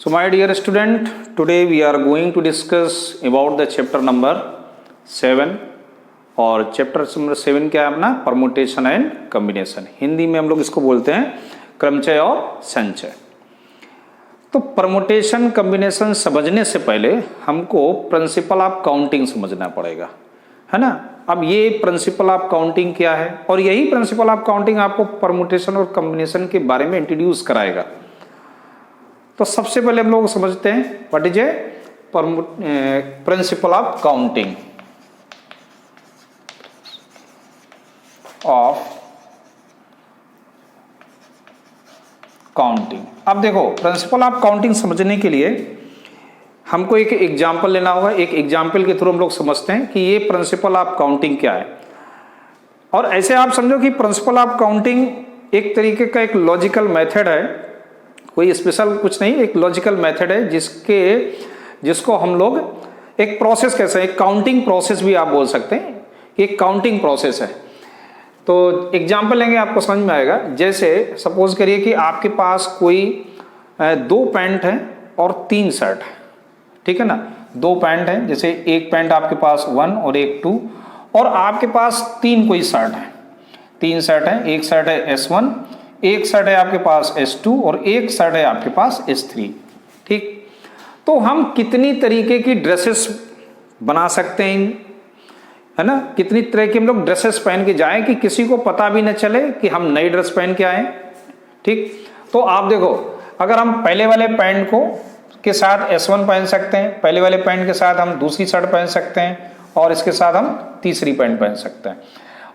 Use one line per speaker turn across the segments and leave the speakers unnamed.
So my dear student, today we are going to discuss about the chapter number 7 और chapter number 7 क्या है अपना permutation and combination. Hindi में हम लोग इसको बोलते हैं क्रमचय और संचय। तो परमुटेशन कॉम्बिनेशन समझने से पहले हमको प्रिंसिपल ऑफ काउंटिंग समझना पड़ेगा, है ना। अब ये प्रिंसिपल ऑफ काउंटिंग क्या है और यही प्रिंसिपल ऑफ काउंटिंग आपको परमुटेशन और कॉम्बिनेशन के बारे में इंट्रोड्यूस कराएगा। तो सबसे पहले हम लोग समझते हैं what is a principle of counting अब देखो प्रिंसिपल ऑफ काउंटिंग समझने के लिए हमको एक एग्जाम्पल लेना होगा। एक एग्जाम्पल के थ्रू हम लोग समझते हैं कि ये प्रिंसिपल ऑफ काउंटिंग क्या है। और ऐसे आप समझो कि प्रिंसिपल ऑफ काउंटिंग एक तरीके का एक लॉजिकल मेथड है, कोई स्पेशल कुछ नहीं, एक लॉजिकल मेथड है जिसको हम लोग एक प्रोसेस कैसे, एक काउंटिंग प्रोसेस भी आप बोल सकते हैं, एक काउंटिंग प्रोसेस है। तो एग्जाम्पल लेंगे आपको समझ में आएगा। जैसे सपोज करिए कि आपके पास कोई 2 पैंट हैं और 3 शर्ट है, ठीक है ना। 2 पैंट हैं, जैसे एक पैंट आपके पास 1 और एक 2, और आपके पास 3 कोई शर्ट है, 3 शर्ट है। एक शर्ट है S1, एक शर्ट है आपके पास S2 और एक शर्ट है आपके पास S3, ठीक। तो हम कितनी तरीके की ड्रेसेस बना सकते हैं, है ना। कितनी तरह की हम लोग ड्रेसेस पहन के जाएं कि किसी को पता भी न चले कि हम नई ड्रेस पहन के आए, ठीक। तो आप देखो, अगर हम पहले वाले पैंट को के साथ S1 पहन सकते हैं, पहले वाले पैंट के साथ हम दूसरी शर्ट पहन सकते हैं और इसके साथ हम तीसरी पैंट पहन सकते हैं।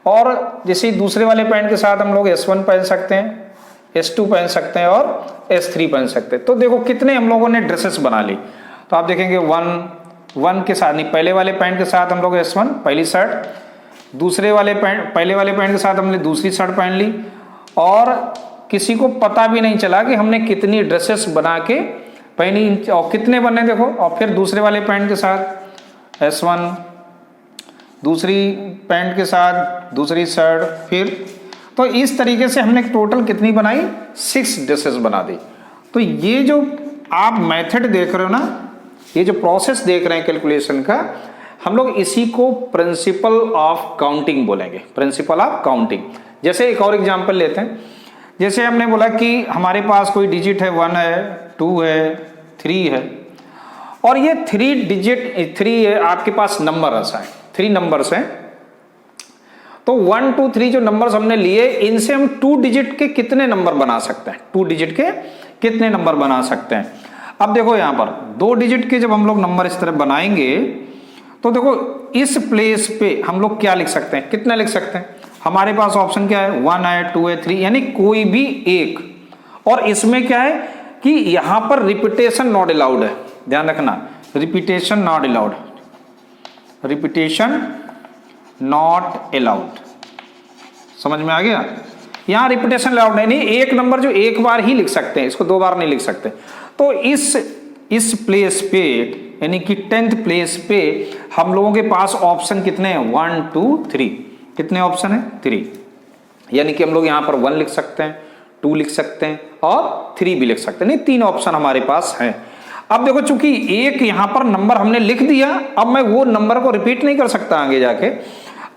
और जैसे दूसरे वाले पैंट के साथ हम लोग S1 पहन सकते हैं, S2 पहन सकते हैं और S3 पहन सकते हैं। तो देखो कितने हम लोगों ने ड्रेसेस बना ली। तो आप देखेंगे 1 के साथ नहीं, पहले वाले पैंट के साथ हम लोग S1 पहली शर्ट, दूसरे वाले पैंट पहले वाले पैंट के साथ हमने दूसरी शर्ट पहन ली और किसी को पता भी नहीं चला कि हमने कितनी ड्रेसेस बना के पहनी और कितने बने देखो। और फिर दूसरे वाले पैंट के साथ S1, दूसरी पैंट के साथ दूसरी शर्ट, फिर तो इस तरीके से हमने टोटल कितनी बनाई, 6 ड्रेसेस बना दी। तो ये जो आप मेथड देख रहे हो ना, ये जो प्रोसेस देख रहे हैं कैलकुलेशन का, हम लोग इसी को प्रिंसिपल ऑफ काउंटिंग बोलेंगे, प्रिंसिपल ऑफ काउंटिंग। जैसे एक और एग्जांपल लेते हैं। जैसे हमने बोला कि हमारे पास कोई डिजिट है, 1 है, 2 है, 3 है, और ये 3 है आपके पास नंबर ऐसा है, 3 नंबर्स हैं। तो 1 2 3 जो नंबर्स हमने लिए, इनसे हम 2 डिजिट के कितने नंबर बना सकते हैं, 2 डिजिट के कितने नंबर बना सकते हैं। अब देखो यहाँ पर 2 डिजिट के जब हम लोग नंबर इस तरह बनाएंगे तो देखो इस प्लेस पे हम लोग क्या लिख सकते हैं, कितना लिख सकते हैं। हमारे पास ऑप्शन क्या है, 1 है, 2 है, 3, यानी कोई भी एक। और इसमें क्या है कि यहां पर रिपीटेशन नॉट अलाउड है, ध्यान रखना, repetition not allowed, repetition not allowed. समझ में आ गया। यहां रिपीटेशन अलाउड नहीं, एक नंबर जो एक बार ही लिख सकते हैं, इसको 2 बार नहीं लिख सकते। तो इस प्लेस पे यानी कि 10th प्लेस पे हम लोगों के पास ऑप्शन कितने हैं, 1 2 3, कितने ऑप्शन है, 3। यानी कि हम लोग यहां पर 1 लिख सकते हैं, 2 लिख सकते हैं और 3 भी लिख सकते हैं, नहीं 3 ऑप्शन हमारे पास हैं। अब देखो चूंकि एक यहां पर नंबर हमने लिख दिया, अब मैं वो नंबर को रिपीट नहीं कर सकता आगे जाके।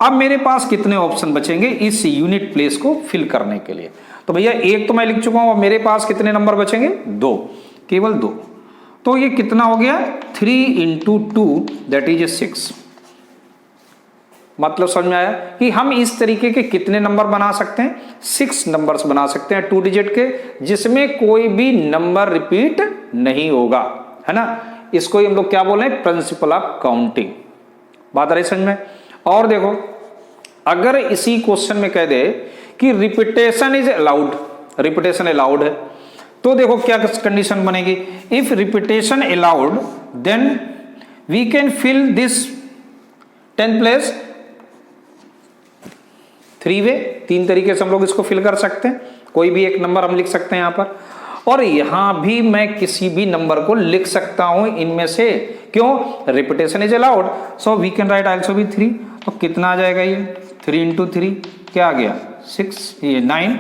अब मेरे पास कितने ऑप्शन बचेंगे इस यूनिट प्लेस को फिल करने के लिए। तो भैया एक तो मैं लिख चुका हूं, अब मेरे पास कितने नंबर बचेंगे, 2, केवल 2। तो ये कितना हो गया, 3 × 2 दैट इज 6। मतलब समझ में आया कि हम इस तरीके के कितने नंबर बना सकते हैं, 6 नंबर्स बना सकते हैं 2 डिजिट के, जिसमें कोई भी नंबर रिपीट नहीं होगा, है ना। इसको हम लोग क्या बोले, प्रिंसिपल ऑफ काउंटिंग। बात आ रही समझ में। और देखो अगर इसी क्वेश्चन में कह दे कि repetition is allowed, repetition allowed है, तो देखो क्या कंडीशन बनेगी, if repetition allowed then we can fill this 10th place 3 way, 3 तरीके से हम लोग इसको फिल कर सकते हैं। कोई भी एक नंबर हम लिख सकते हैं यहां पर, और यहां भी मैं किसी भी नंबर को लिख सकता हूं इनमें से, क्यों, repetition is allowed, so we can write also भी 3। तो कितना आ जाएगा ये, 3 × 3 क्या आ गया, 6, ये 9।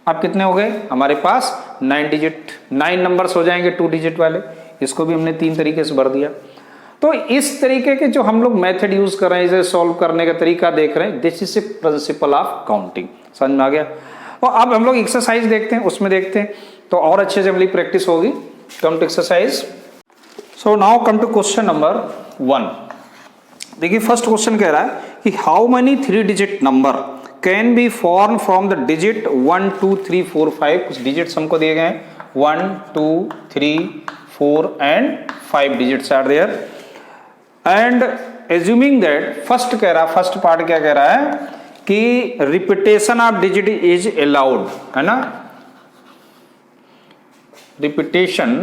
अब कितने हो गए हमारे पास 9 डिजिट, 9 नंबर्स हो जाएंगे 2 डिजिट वाले। इसको भी हमने 3 तरीके से भर दिया। तो इस तरीके के जो हम लोग मेथड यूज कर रहे हैं, इसे सॉल्व करने का तरीका देख रहे हैं, this is a principle of counting. समझ में आ गया? और अब हम लोग एक्सरसाइज देखते हैं, उसमें देखते हैं तो और अच्छे से हमारी प्रैक्टिस होगी। Come to exercise. So now come to question number 1। देखिए फर्स्ट क्वेश्चन कह रहा है कि how many 3 digit number can be form from the digit 1 2 3 4 5। कुछ डिजिट्स हमको दिए गए हैं, 1 2 3 4 and 5 digits are there. And assuming that, first कह रहा है, फर्स्ट पार्ट क्या कह रहा है कि repetition of digit is allowed, है ना। Repetition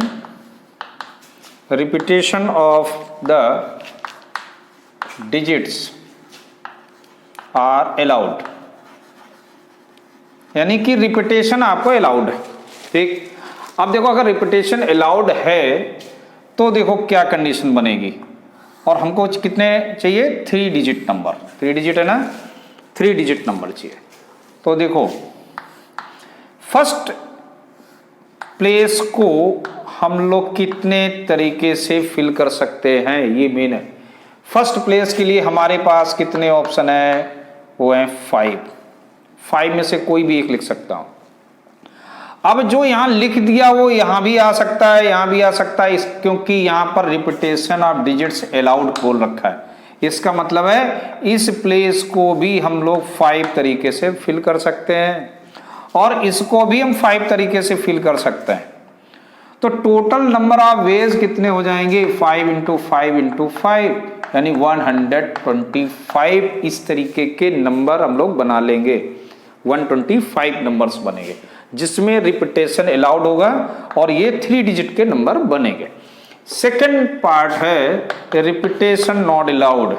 of the digits are allowed, यानी कि रिपीटेशन आपको अलाउड है। ठीक, अब देखो अगर रिपीटेशन अलाउड है तो देखो क्या कंडीशन बनेगी, और हमको कितने चाहिए 3 डिजिट नंबर, 3 डिजिट है ना, 3 डिजिट नंबर चाहिए। तो देखो फर्स्ट प्लेस को हम लोग कितने तरीके से फिल कर सकते हैं, ये मेन है। फर्स्ट प्लेस के लिए हमारे पास कितने ऑप्शन है, वो है 5 में से कोई भी एक लिख सकता हूं। अब जो यहां लिख दिया वो यहां भी आ सकता है, यहां भी आ सकता है, क्योंकि यहां पर रिपीटेशन ऑफ डिजिट्स अलाउड बोल रखा है। इसका मतलब है इस प्लेस को भी हम लोग 5 तरीके से फिल कर सकते हैं, और इसको भी हम 5 तरीके से फिल कर सकते हैं। तो टोटल नंबर ऑफ वेज कितने हो जाएंगे, 5 इंटू 5 इंटू 5, यानी 125 इस तरीके के नंबर हम लोग बना लेंगे। 125 नंबर्स बनेंगे जिसमें रिपीटेशन अलाउड होगा, और ये 3 डिजिट के नंबर बनेंगे। सेकंड पार्ट है repetition not allowed.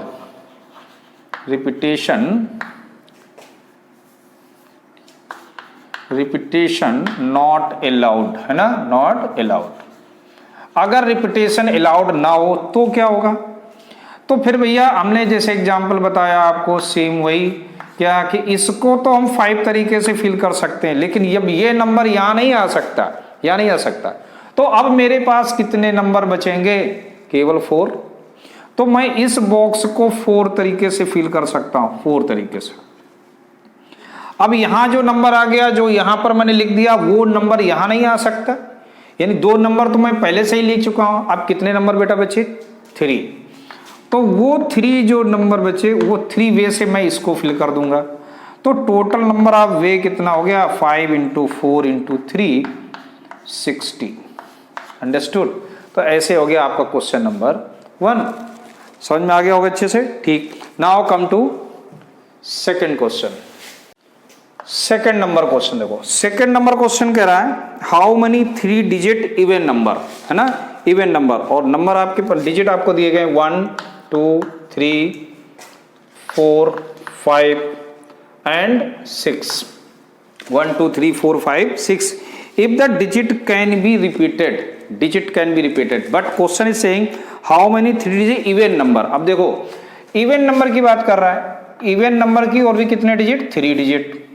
Repetition not allowed, है ना, नॉट अलाउड। अगर रिपीटेशन अलाउड ना हो तो क्या होगा, तो फिर भैया हमने जैसे एग्जांपल बताया आपको, सेम वही क्या कि इसको तो हम 5 तरीके से फिल कर सकते हैं, लेकिन अब ये नंबर यहां नहीं आ सकता, यहां नहीं आ सकता। तो अब मेरे पास कितने नंबर बचेंगे, केवल 4। तो मैं इस बॉक्स को 4 तरीके से फिल कर सकता हूं, 4 तरीके से। अब यहां जो नंबर आ गया, जो यहां पर मैंने लिख दिया, वो नंबर यहां नहीं आ सकता, यानी 2 नंबर तो मैं पहले से ही लिख चुका हूं। अब कितने नंबर बेटा बचे, 3। तो वो 3 जो नंबर बचे वो 3 वे से मैं इसको फिल कर दूंगा। तो टोटल नंबर ऑफ वे कितना हो गया, 5 इंटू 4 इंटू 3, 60। अंडरस्टूड? तो ऐसे हो गया आपका क्वेश्चन नंबर 1। समझ में आ गया होगा अच्छे से? ठीक, now come to second question. Second number question देखो, सेकंड नंबर क्वेश्चन कह रहा है how many 3 digit even number, है ना, इवन नंबर, और नंबर आपके पर डिजिट आपको दिए गए 1 2 3 4 5 and 6। 1 2 3 4 5 6। If the digit can be repeated, digit can be repeated, but question is saying how many 3 digit even number. अब देखो इवन नंबर की बात कर रहा है, इवन नंबर की और भी कितने डिजिट, 3 डिजिट।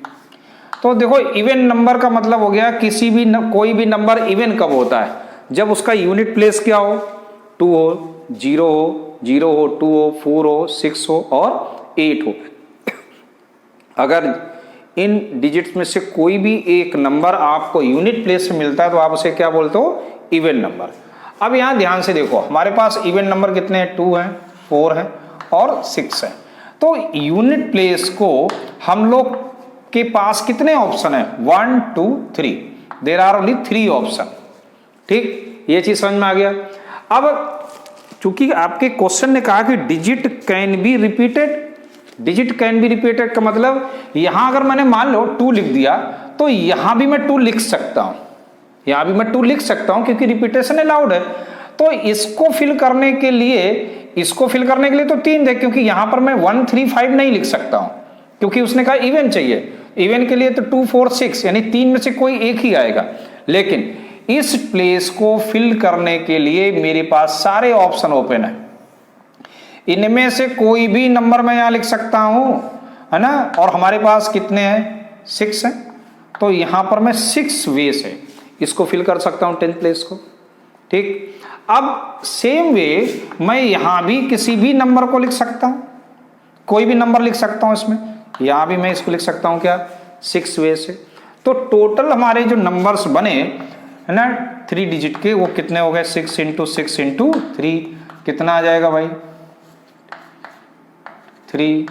तो देखो इवन नंबर का मतलब हो गया किसी भी कोई भी नंबर इवन कब होता है, जब उसका यूनिट प्लेस क्या हो, 2 हो, 0 हो, 0 हो, 2 हो, 4 हो, 6 हो और 8 हो। अगर इन डिजिट्स में से कोई भी एक नंबर आपको यूनिट प्लेस से मिलता है तो आप उसे क्या बोलते हो, इवन नंबर। अब यहां ध्यान से देखो, हमारे पास इवन नंबर कितने हैं, 2 हैं, 4 हैं और 6 हैं। तो यूनिट प्लेस को हम लोग के पास कितने ऑप्शन है, 1 2 3, देयर आर ओनली 3 ऑप्शन। ठीक, ये चीज समझ में आ गया। अब चूंकि आपके क्वेश्चन ने कहा कि digit can be repeated, digit can be repeated का मतलब यहां अगर मैंने मान लो 2 लिख दिया तो यहां भी मैं 2 लिख सकता हूं, यहां भी मैं 2 लिख सकता हूं क्योंकि रिपीटेशन अलाउड है। तो इसको फिल करने के लिए, इसको फिल करने के लिए तो 3 दे, क्योंकि यहां पर मैं 1 3 5 नहीं लिख सकता हूं क्योंकि उसने कहा इवन चाहिए। इवन के लिए तो 2 4 6 यानी 3 में से कोई एक ही आएगा। लेकिन इस प्लेस को फिल करने के लिए मेरे पास सारे ऑप्शन ओपन है, इनमें से कोई भी नंबर मैं यहां लिख सकता हूं, है ना। और हमारे पास कितने हैं, 6 हैं। तो यहां पर मैं 6 वे से इसको फिल कर सकता हूं 10th प्लेस को। ठीक, अब सेम वे मैं यहां भी किसी भी नंबर को लिख सकता हूं, कोई भी नंबर लिख सकता हूं इसमें, यहां भी मैं इसको लिख सकता हूं क्या, 6 वे से। तो टोटल हमारे जो नंबर्स बने है ना 3 डिजिट के, वो कितने हो गए, 6 × 6 × 3, कितना आ जाएगा भाई, 3,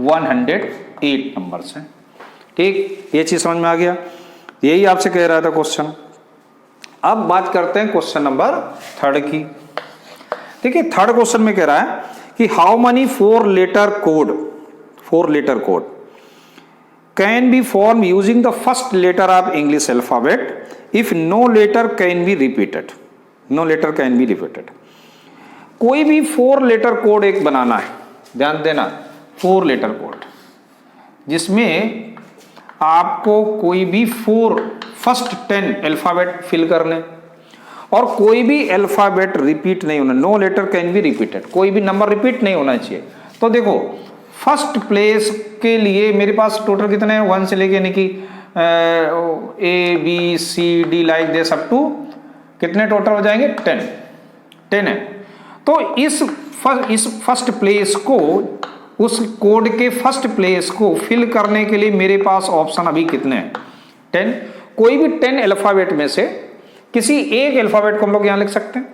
108 नंबर्स हैं। ठीक, ये चीज समझ में आ गया, यही आपसे कह रहा था क्वेश्चन। अब बात करते हैं क्वेश्चन नंबर 3 की। देखिए 3rd क्वेश्चन में कह रहा है कि how many 4 letter code can be form using the first letter of English alphabet if no letter can be repeated. कोई भी 4 लेटर कोड एक बनाना है, ध्यान देना, 4 लेटर कोड जिसमें आपको कोई भी 4 फर्स्ट 10 अल्फाबेट फिल करने और कोई भी अल्फाबेट रिपीट नहीं होना, no letter can be repeated, कोई भी नंबर रिपीट नहीं होना चाहिए। तो देखो फर्स्ट प्लेस के लिए मेरे पास टोटल कितने हैं, 1 से लेके यानी कि ABCD like this up to कितने टोटल हो जाएंगे, 10 है। तो इस फर्स्ट प्लेस को, उस कोड के फर्स्ट प्लेस को फिल करने के लिए मेरे पास ऑप्शन अभी कितने हैं, 10। कोई भी 10 अल्फाबेट में से किसी एक अल्फाबेट को हम लोग यहां लिख सकते हैं,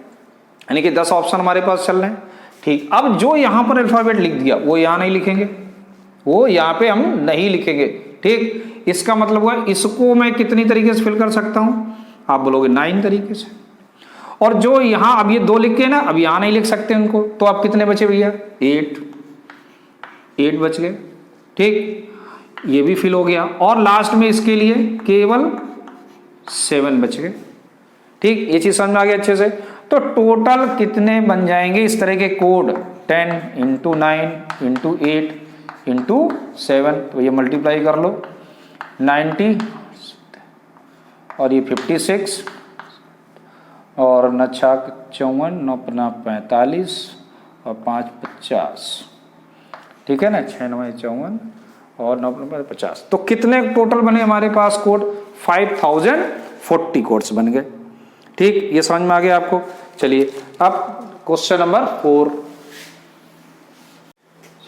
यानी कि 10 ऑप्शन हमारे पास चल रहे हैं। ठीक, अब जो यहां पर अल्फाबेट लिख दिया वो यहां नहीं लिखेंगे, वो यहां पे हम नहीं लिखेंगे। ठीक, इसका मतलब हुआ इसको मैं कितनी तरीके से फिल कर सकता हूं, आप बोलोगे 9 तरीके से। और जो यहां अब ये 2 लिख के ना, अब यहां नहीं लिख सकते उनको, तो अब कितने बचे भैया, 8 बच गए। ठीक, ये भी फिल हो गया और लास्ट में इसके लिए केवल 7 बच गए। ठीक, ये चीज समझ में आ गया अच्छे से। तो टोटल कितने बन जाएंगे इस तरह के कोड, 10 × 9 × 8 × 7, तो ये मल्टीप्लाई कर लो, 90 और ये 56 और 9 × 54, 9 × 45 और 5 × 50, ठीक है ना, 6 × 9 = 54 और 9 × 5 = 50। तो कितने टोटल बने हमारे पास कोड, 5040 कोड्स बन गए। ठीक, ये समझ में आ गया आपको। चलिए अब question number 4,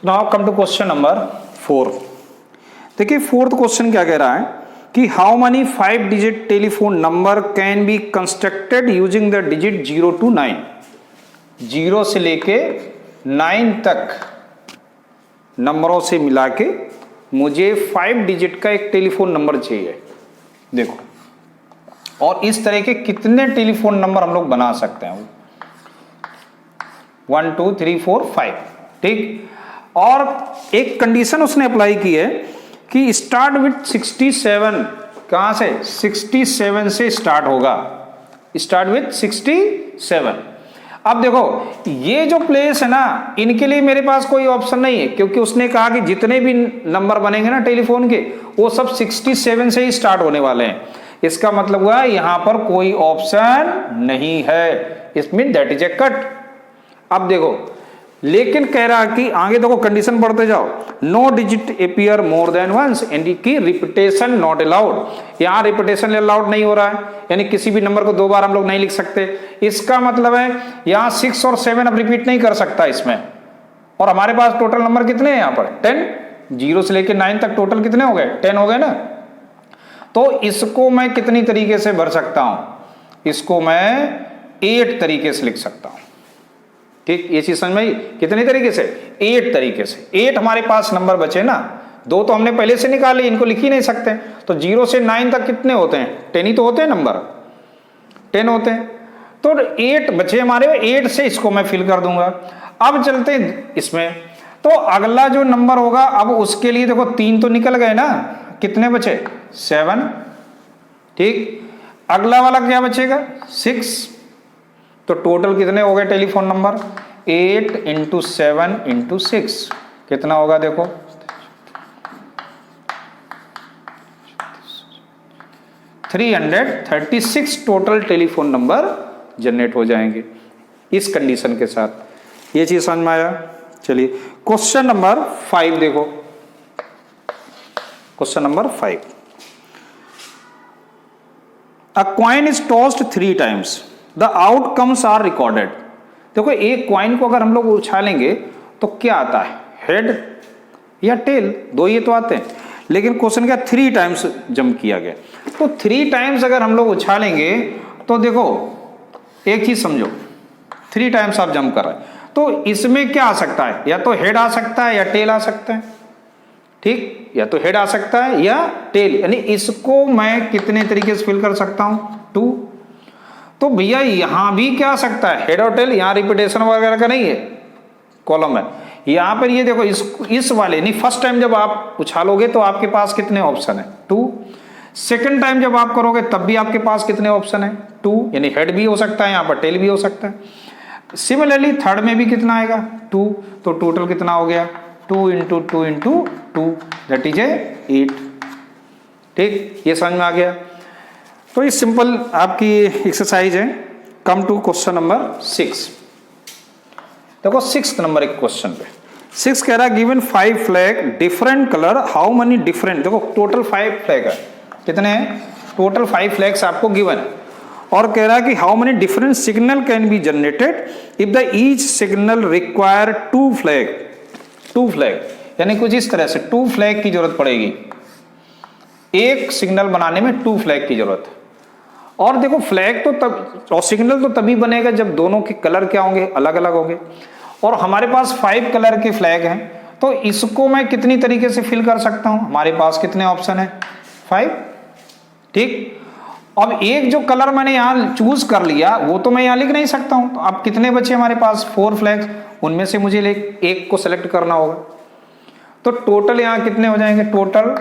now come to question number 4। देखिए 4th क्वेश्चन क्या कह रहा है कि how many 5 digit telephone number can be constructed using the digit 0 to 9। 0 से लेके 9 तक नंबरों से मिला के मुझे 5 डिजिट का एक टेलीफोन नंबर चाहिए। देखो, और इस तरह के कितने टेलीफोन नंबर हम लोग बना सकते हैं, 1 2 3 4 5। ठीक, और एक कंडीशन उसने अप्लाई की है कि स्टार्ट विथ 67, कहां से, 67 से स्टार्ट होगा, स्टार्ट विथ 67। अब देखो ये जो प्लेस है ना, इनके लिए मेरे पास कोई ऑप्शन नहीं है, क्योंकि उसने कहा कि जितने भी नंबर बनेंगे ना टेलीफोन के, वो सब 67 से ही स्टार्ट होने वाले हैं। इसका मतलब हुआ यहां पर कोई ऑप्शन नहीं है, इसमें दैट इज ए कट। अब देखो, लेकिन कह रहा कि आगे देखो कंडीशन पढ़ते जाओ, no digit appear more than once, यानी कि रिपीटेशन नॉट अलाउड। यहां रिपीटेशन अलाउड नहीं हो रहा है, यानी किसी भी नंबर को 2 बार हम लोग नहीं लिख सकते। इसका मतलब है यहां 6 और 7 अब रिपीट नहीं कर सकता इसमें। और हमारे पास टोटल नंबर कितने हैं यहां पर, 10, 0 से लेकर 9 तक टोटल कितने हो गए, 10 हो गए ना। तो इसको मैं कितनी तरीके से भर सकता हूं, इसको मैं 8 तरीके से लिख सकता हूं। ठीक, ये चीज समझ में आई, कितने तरीके से, 8 तरीके से। 8 हमारे पास नंबर बचे ना, 2 तो हमने पहले से निकाले, इनको लिख ही नहीं सकते। तो 0 से 9 तक कितने होते हैं, 10 ही तो होते हैं नंबर, 10 होते हैं। तो 8 बचे हमारे, 8 से इसको मैं फिल कर दूंगा। अब चलते हैं इसमें, तो अगला जो नंबर होगा, अब उसके लिए देखो 3 तो निकल गए ना, कितने बचे, 7। ठीक, अगला वाला क्या बचेगा, 6। तो टोटल कितने हो गए टेलीफोन नंबर, 8 × 7 × 6 कितना होगा, देखो 336 टोटल टेलीफोन नंबर जनरेट हो जाएंगे इस कंडीशन के साथ। ये चीज समझ में आया। चलिए क्वेश्चन नंबर 5 देखो, question number 5 a coin is tossed 3 times, the outcomes are recorded. देखो एक कॉइन को अगर हम लोग उछालेंगे तो क्या आता है, हेड या टेल, दो ये तो आते हैं, लेकिन क्वेश्चन क्या 3 टाइम्स जंप किया गया। तो 3 टाइम्स अगर हम लोग उछालेंगे तो देखो एक चीज समझो, 3 टाइम्स आप जंप कर रहे हैं तो इसमें क्या आ सकता है, या तो हेड आ सकता है या टेल आ सकता है, ठीक, या तो हेड आ सकता है या टेल, यानी इसको मैं कितने तरीके से फिल कर सकता हूं, 2। तो भैया यहां भी क्या आ सकता है, हेड और टेल, यहां रिपीटेशन वगैरह का नहीं है, कॉलम है। यहां पर ये देखो इस वाले नहीं, फर्स्ट टाइम जब आप उछालोगे तो आपके पास कितने ऑप्शन है, 2। सेकंड टाइम जब आप करोगे तब भी आपके पास कितने ऑप्शन है, 2, यानी हेड भी हो सकता है, यहां पर टेल भी हो सकता है। सिमिलरली थर्ड में भी कितना आएगा, 2, तो टोटल कितना हो गया, 2 इंटू 2 इंटू 2 दैट इज 8। ठीक, ये समझ में आ गया। तो ये सिंपल आपकी एक्सरसाइज है। Come to question number 6। देखो 6th नंबर एक क्वेश्चन पे 6 कह रहा है given 5 flag different colour, how many different, देखो टोटल 5 फ्लैग है, कितने हैं, टोटल 5 फ्लैग्स आपको गिवन है, और कह रहा है कि how many different signal can be generated if the each signal require 2 flag, 2 flag, यानी कुछ इस तरह से 2 फ्लैग की जरूरत पड़ेगी, एक सिग्नल बनाने में 2 फ्लैग की जरूरत है। और देखो फ्लैग तो तब, और सिग्नल तो तभी बनेगा जब दोनों के कलर क्या होंगे, अलग अलग होंगे, और हमारे पास 5 कलर के फ्लैग हैं, तो इसको मैं कितनी तरीके से फिल कर सकता हूं, हमारे पास कितने ऑप्शन है, 5, ठीक। अब एक जो कलर मैंने यहां चूज कर लिया वो तो मैं यहां लिख नहीं सकता हूं, तो अब कितने बचे हमारे पास, 4 फ्लैग्स, उनमें से मुझे एक को सेलेक्ट करना होगा, तो टोटल यहां कितने हो जाएंगे, टोटल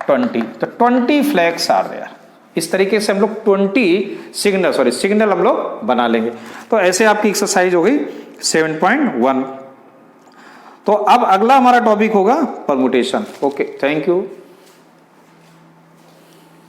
20, तो 20 फ्लैग्स आ रहे हैं। इस तरीके से हम लोग 20 सिग्नल हम लोग बना लेंगे। तो ऐसे आपकी एक्सरसाइज हो गई 7.1। तो अब अगला हमारा टॉपिक होगा परमुटेशन। Okay, thank you.